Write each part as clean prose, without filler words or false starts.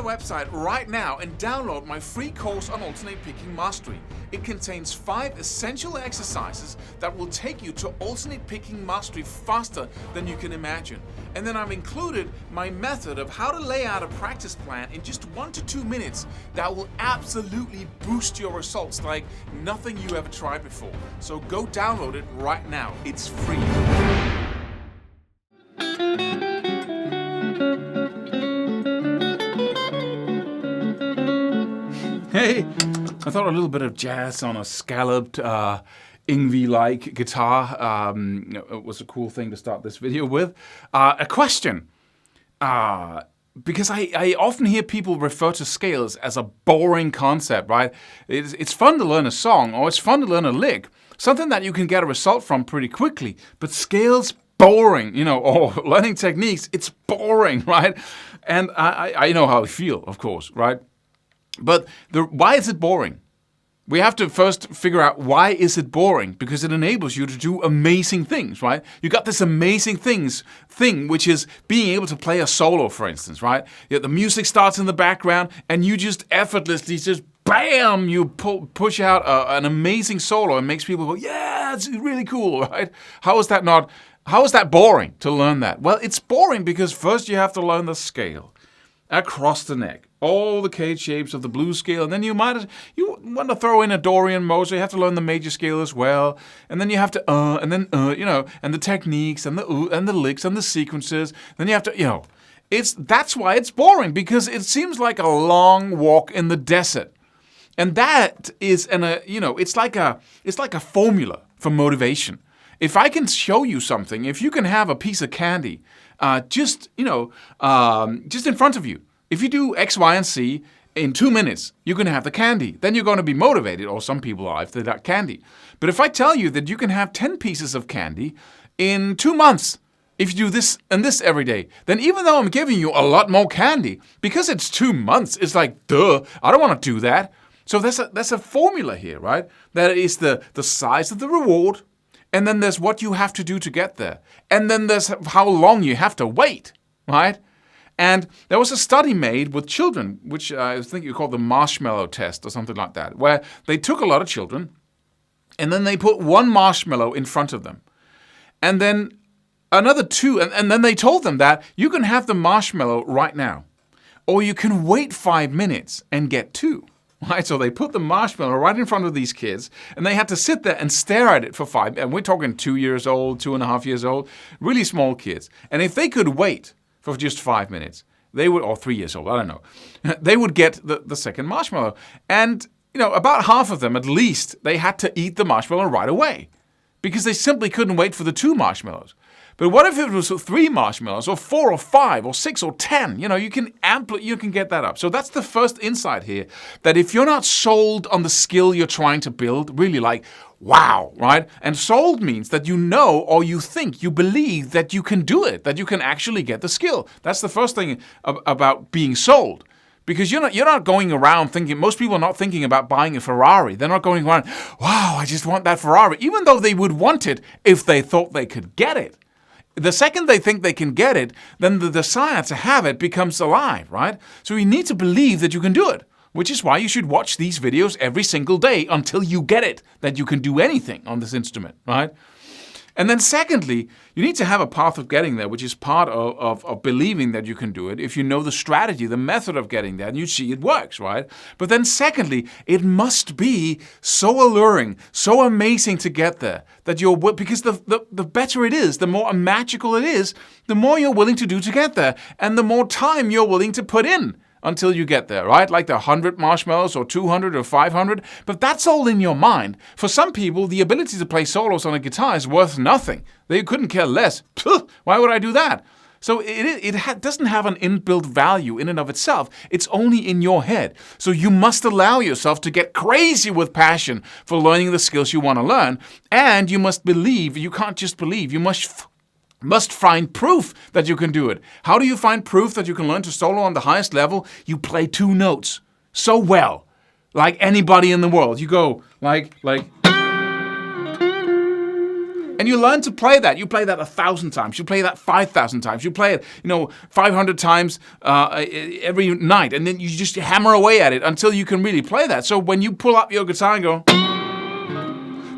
website right now and download my free course on alternate picking mastery. It contains 5 essential exercises that will take you to alternate picking mastery faster than you can imagine. And then I've included my method of how to lay out a practice plan in just 1 to 2 minutes that will absolutely boost your results like nothing you ever tried before. So go download it right now. It's free. Hey, I thought a little bit of jazz on a scalloped Yngwie-like guitar was a cool thing to start this video with. A question, because I often hear people refer to scales as a boring concept, right? It's fun to learn a song, or it's fun to learn a lick, something that you can get a result from pretty quickly, but scales boring, or learning techniques, it's boring, right? And I know how I feel, of course, right? But why is it boring? We have to first figure out why is it boring, because it enables you to do amazing things, right? You got this amazing thing, which is being able to play a solo, for instance, right? The music starts in the background, and you just effortlessly bam, you push out an amazing solo and makes people go, yeah, it's really cool, right? How is that boring to learn that? Well, it's boring because first you have to learn the scale across the neck, all the cage shapes of the blues scale, and then you want to throw in a Dorian mode, so you have to learn the major scale as well, and then you have to and the techniques and the licks and the sequences. Then you have to that's why it's boring, because it seems like a long walk in the desert, and that is it's like a formula for motivation. If I can show you something, if you can have a piece of candy just in front of you, if you do X, Y, and Z in 2 minutes, you're going to have the candy. Then you're going to be motivated, or some people are if they like candy. But if I tell you that you can have 10 pieces of candy in 2 months, if you do this and this every day, then even though I'm giving you a lot more candy, because it's 2 months, it's like, duh, I don't want to do that. So there's a formula here, right? That is the size of the reward, and then there's what you have to do to get there. And then there's how long you have to wait, right? And there was a study made with children, which I think you call the marshmallow test or something like that, where they took a lot of children, and then they put 1 marshmallow in front of them. And then another 2, and then they told them that you can have the marshmallow right now, or you can wait 5 minutes and get 2. Right, so they put the marshmallow right in front of these kids, and they had to sit there and stare at it for 5. And we're talking 2 years old, 2.5 years old, really small kids. And if they could wait for just 5 minutes, they would, or 3 years old, I don't know, they would get the second marshmallow. And about half of them, at least, they had to eat the marshmallow right away, because they simply couldn't wait for the 2 marshmallows. But what if it was 3 marshmallows, or 4, or 5, or 6, or 10? You can get that up. So that's the first insight here, that if you're not sold on the skill you're trying to build, really like, wow, right? And sold means that you know, or you think, you believe that you can do it, that you can actually get the skill. That's the first thing about being sold. Because you're not going around thinking, most people are not thinking about buying a Ferrari. They're not going around, wow, I just want that Ferrari, even though they would want it if they thought they could get it. The second they think they can get it, then the desire to have it becomes alive, right? So you need to believe that you can do it, which is why you should watch these videos every single day until you get it, that you can do anything on this instrument, right? And then secondly, you need to have a path of getting there, which is part of believing that you can do it. If you know the strategy, the method of getting there, and you see it works, right? But then secondly, it must be so alluring, so amazing to get there, that because the better it is, the more magical it is, the more you're willing to do to get there, and the more time you're willing to put in until you get there, right? Like the 100 marshmallows or 200 or 500. But that's all in your mind. For some people, the ability to play solos on a guitar is worth nothing. They couldn't care less. Why would I do that? So it doesn't have an inbuilt value in and of itself. It's only in your head. So you must allow yourself to get crazy with passion for learning the skills you want to learn. And you must believe. You can't just believe. You must find proof that you can do it. How do you find proof that you can learn to solo on the highest level? You play 2 notes so well, like anybody in the world. You go like, and And you learn to play that. You play that 1,000 times. You play that 5,000 times. You play it, 500 times every night. And then you just hammer away at it until you can really play that. So when you pull up your guitar and go,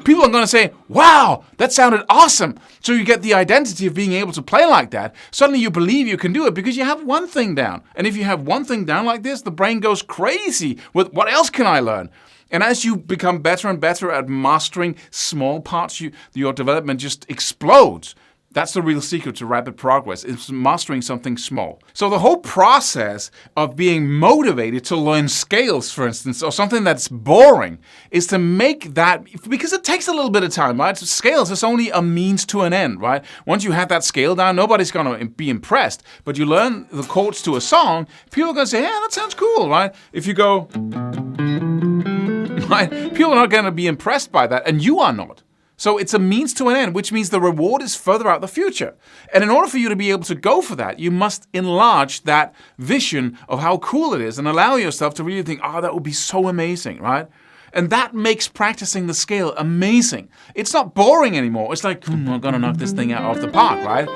people are going to say, wow, that sounded awesome. So you get the identity of being able to play like that. Suddenly you believe you can do it because you have one thing down. And if you have one thing down like this, the brain goes crazy with what else can I learn? And as you become better and better at mastering small parts, your development just explodes. That's the real secret to rapid progress, is mastering something small. So the whole process of being motivated to learn scales, for instance, or something that's boring, is to make that, because it takes a little bit of time, right? Scales is only a means to an end, right? Once you have that scale down, nobody's going to be impressed. But you learn the chords to a song, people are going to say, yeah, that sounds cool, right? If you go, right? People are not going to be impressed by that, and you are not. So it's a means to an end, which means the reward is further out the future. And in order for you to be able to go for that, you must enlarge that vision of how cool it is and allow yourself to really think, oh, that would be so amazing, right? And that makes practicing the scale amazing. It's not boring anymore. It's like, I'm going to knock this thing out of the park, right?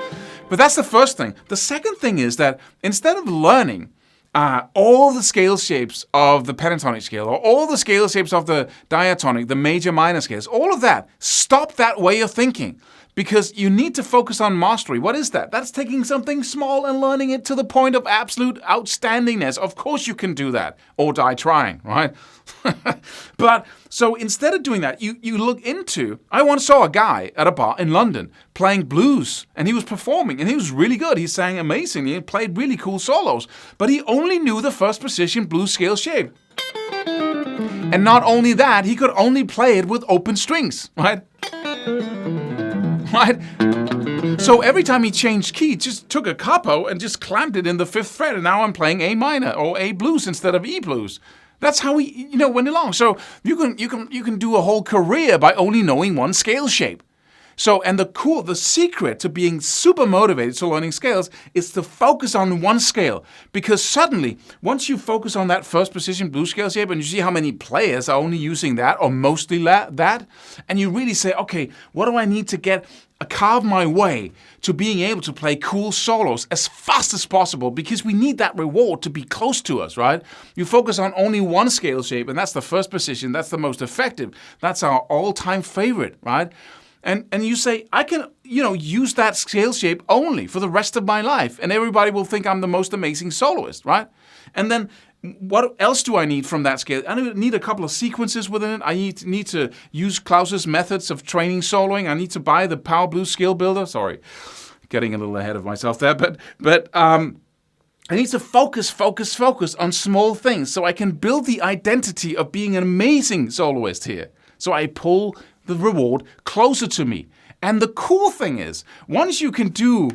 But that's the first thing. The second thing is that instead of learning all the scale shapes of the pentatonic scale, or all the scale shapes of the diatonic, the major minor scales, all of that, stop that way of thinking. Because you need to focus on mastery. What is that? That's taking something small and learning it to the point of absolute outstandingness. Of course you can do that, or die trying, right? But so instead of doing that, you look into, I once saw a guy at a bar in London playing blues, and he was performing, and he was really good. He sang amazingly and played really cool solos, but he only knew the first precision blues scale shape. And not only that, he could only play it with open strings, right? Right? So every time he changed key, just took a capo and just clamped it in the 5th fret, and now I'm playing A minor or A blues instead of E blues. That's how he, went along. So you can do a whole career by only knowing one scale shape. So, and the secret to being super motivated to learning scales is to focus on one scale. Because suddenly, once you focus on that first precision blues scale shape, and you see how many players are only using that, or mostly that, and you really say, okay, what do I need to carve my way to being able to play cool solos as fast as possible, because we need that reward to be close to us, right? You focus on only one scale shape, and that's the first precision, that's the most effective, that's our all-time favorite, right? And you say, I can, use that scale shape only for the rest of my life, and everybody will think I'm the most amazing soloist, right? And then what else do I need from that scale? I need a couple of sequences within it. I need to use Klaus's methods of training soloing. I need to buy the Power Blues Scale Builder. Sorry, getting a little ahead of myself there, but I need to focus on small things so I can build the identity of being an amazing soloist here. So I pull the reward closer to me. And the cool thing is, once you can do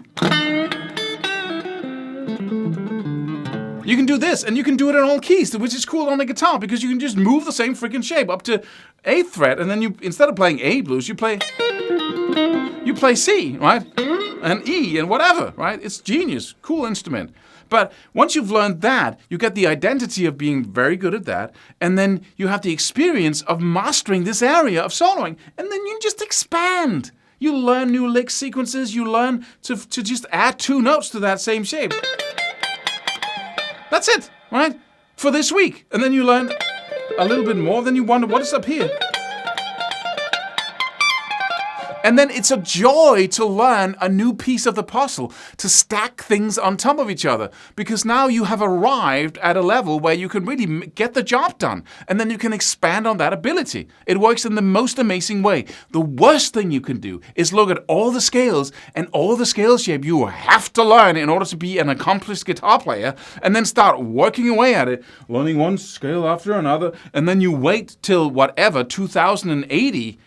this, and you can do it in all keys, which is cool on the guitar, because you can just move the same freaking shape up to 8th fret, and then you, instead of playing A blues, you play C, right? And E, and whatever, right? It's genius, cool instrument. But once you've learned that, you get the identity of being very good at that, and then you have the experience of mastering this area of soloing, and then you just expand. You learn new lick sequences, you learn to just add 2 notes to that same shape. That's it, right? For this week. And then you learn a little bit more, then you wonder, what is up here? And then it's a joy to learn a new piece of the puzzle, to stack things on top of each other, because now you have arrived at a level where you can really get the job done, and then you can expand on that ability. It works in the most amazing way. The worst thing you can do is look at all the scales and all the scale shape you have to learn in order to be an accomplished guitar player, and then start working away at it, learning one scale after another, and then you wait till whatever, 2080,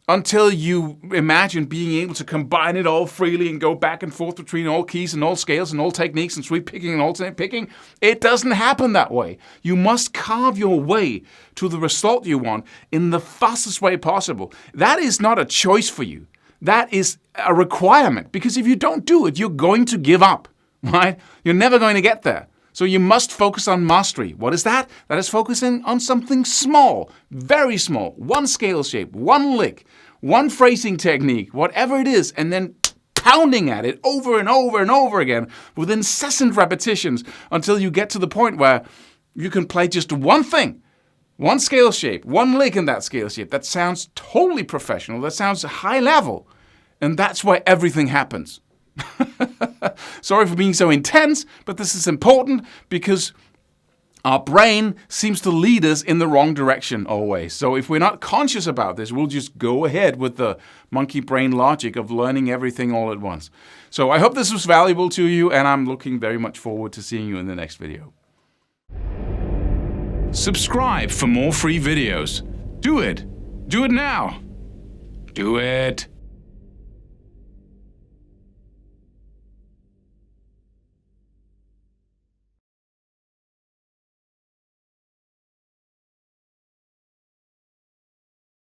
until you imagine being able to combine it all freely and go back and forth between all keys and all scales and all techniques and sweep picking and alternate picking. It doesn't happen that way. You must carve your way to the result you want in the fastest way possible. That is not a choice for you. That is a requirement, because if you don't do it, you're going to give up, right? You're never going to get there. So you must focus on mastery. What is that? That is focusing on something small, very small, one scale shape, one lick, one phrasing technique, whatever it is, and then pounding at it over and over and over again with incessant repetitions until you get to the point where you can play just one thing, one scale shape, one lick in that scale shape. That sounds totally professional. That sounds high level. And that's where everything happens. Sorry for being so intense, but this is important because our brain seems to lead us in the wrong direction always. So if we're not conscious about this, we'll just go ahead with the monkey brain logic of learning everything all at once. So I hope this was valuable to you, and I'm looking very much forward to seeing you in the next video. Subscribe for more free videos. Do it. Do it now. Do it.